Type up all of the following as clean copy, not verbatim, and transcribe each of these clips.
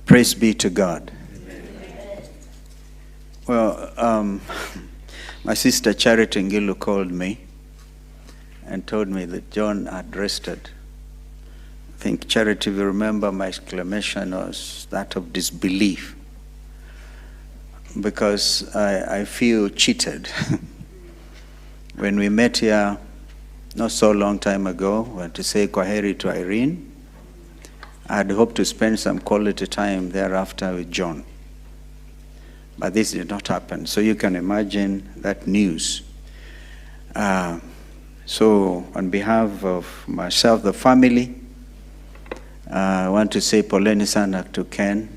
Praise be to God. Well, my sister Charity Ngilu called me and told me that John had rested. I think, Charity, if you remember, my exclamation was that of disbelief, because I feel cheated. When we met here not so long time ago, went to say kwaheri to Irene, I had hoped to spend some quality time thereafter with John. But this did not happen. So you can imagine that news. So on behalf of myself, the family, I want to say poleni sana to Ken,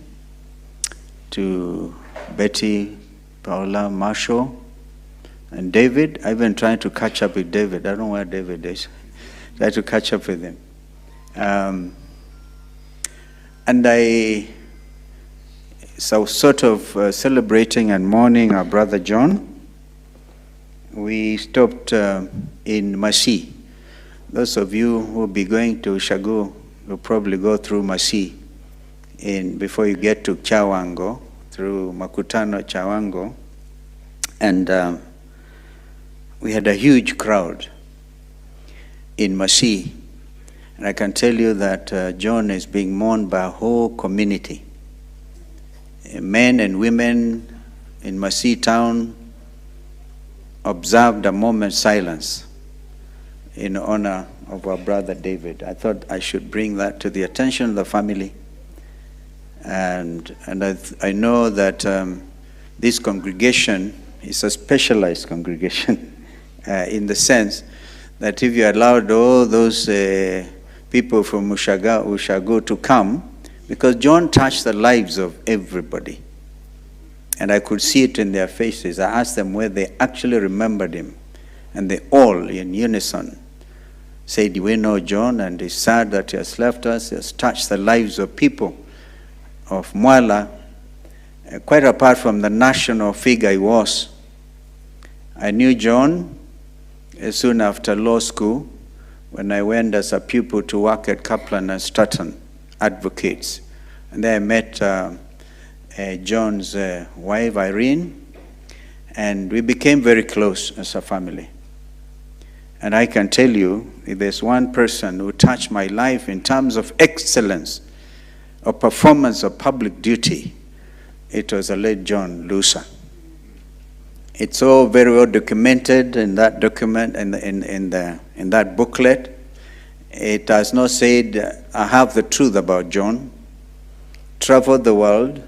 to Betty, Paula, Marshall, and David. I've been trying to catch up with David. I don't know where David is. Try to catch up with him. And I so sort of celebrating and mourning our brother John. We stopped in Masi. Those of you who will be going to Shagu will probably go through Masi before you get to Chawango, through Makutano, Chawango. And we had a huge crowd in Masi. And I can tell you that John is being mourned by a whole community. Men and women in Masi town observed a moment's silence in honor of our brother David. I thought I should bring that to the attention of the family. And I know that this congregation is a specialized congregation in the sense that if you allowed all those people from Ushago to come, because John touched the lives of everybody. And I could see it in their faces. I asked them whether they actually remembered him. And they all, in unison, said, we know John, and it's sad that he has left us. He has touched the lives of people of Mwala, quite apart from the national figure he was. I knew John soon after law school, when I went as a pupil to work at Kaplan and Stratton Advocates. And there I met John's wife, Irene, and we became very close as a family. And I can tell you, if there's one person who touched my life in terms of excellence or performance of public duty, it was the late John Lusa. It's all very well documented in that document, in that booklet. It has not said, I have the truth about John. Traveled the world,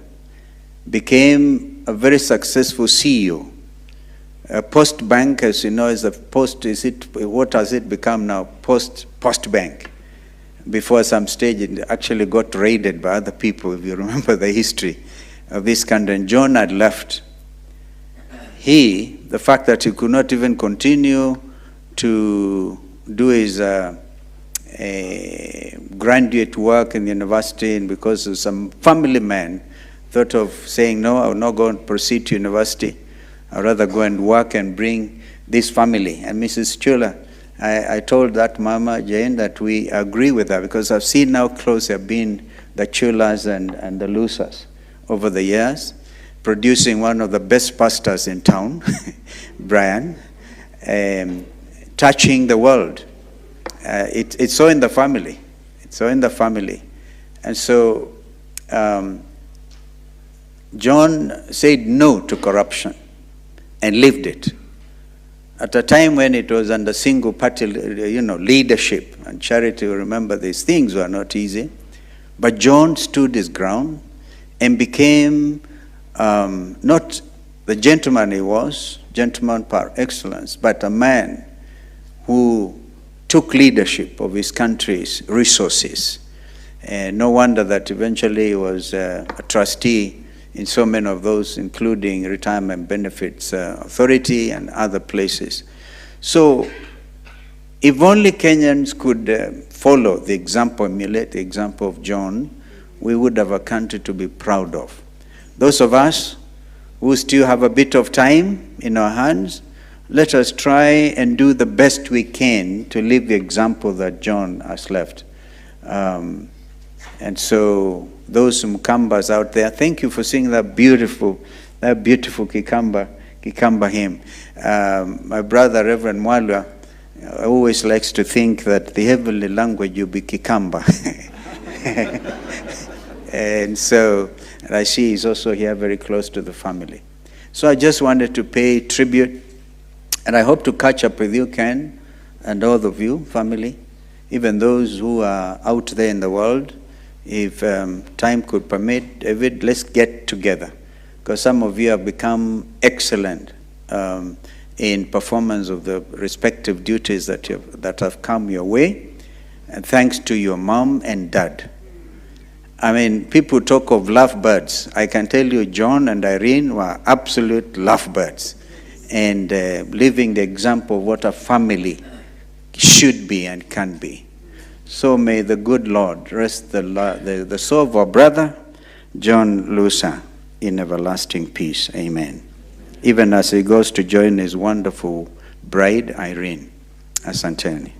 became a very successful CEO. Post Bank, as you know, what has it become now? Post Bank. Before some stage, it actually got raided by other people, if you remember the history of this country. And John had left. The fact that he could not even continue to do his graduate work in the university, and because of some family man thought of saying, no, I will not go and proceed to university. I'd rather go and work and bring this family. And Mrs. Chula, I told that Mama Jane that we agree with her, because I've seen how close have been the Chulas and the Lusas over the years, producing one of the best pastors in town, Brian, touching the world. It's so in the family. It's so in the family. And so John said no to corruption and lived it. At a time when it was under single party, leadership, and Charity will remember these things were not easy. But John stood his ground and became not the gentleman he was, gentleman par excellence, but a man who took leadership of his country's resources. And no wonder that eventually he was a trustee in so many of those, including Retirement Benefits Authority and other places. So if only Kenyans could follow the example, emulate the example of John, we would have a country to be proud of. Those of us who still have a bit of time in our hands, let us try and do the best we can to live the example that John has left. And so those Mkambas out there, thank you for singing that beautiful Kikamba hymn. My brother, Reverend Mwalwa, always likes to think that the heavenly language will be Kikamba. And so, and I see he's also here very close to the family. So I just wanted to pay tribute, and I hope to catch up with you, Ken, and all of you, family, even those who are out there in the world. If time could permit, David, let's get together, because some of you have become excellent in performance of the respective duties that have come your way, and thanks to your mom and dad. I mean, people talk of lovebirds. I can tell you John and Irene were absolute lovebirds, and living the example of what a family should be and can be. So may the good Lord rest the soul of our brother, John Lusa, in everlasting peace. Amen. Even as he goes to join his wonderful bride, Irene. Asanteni.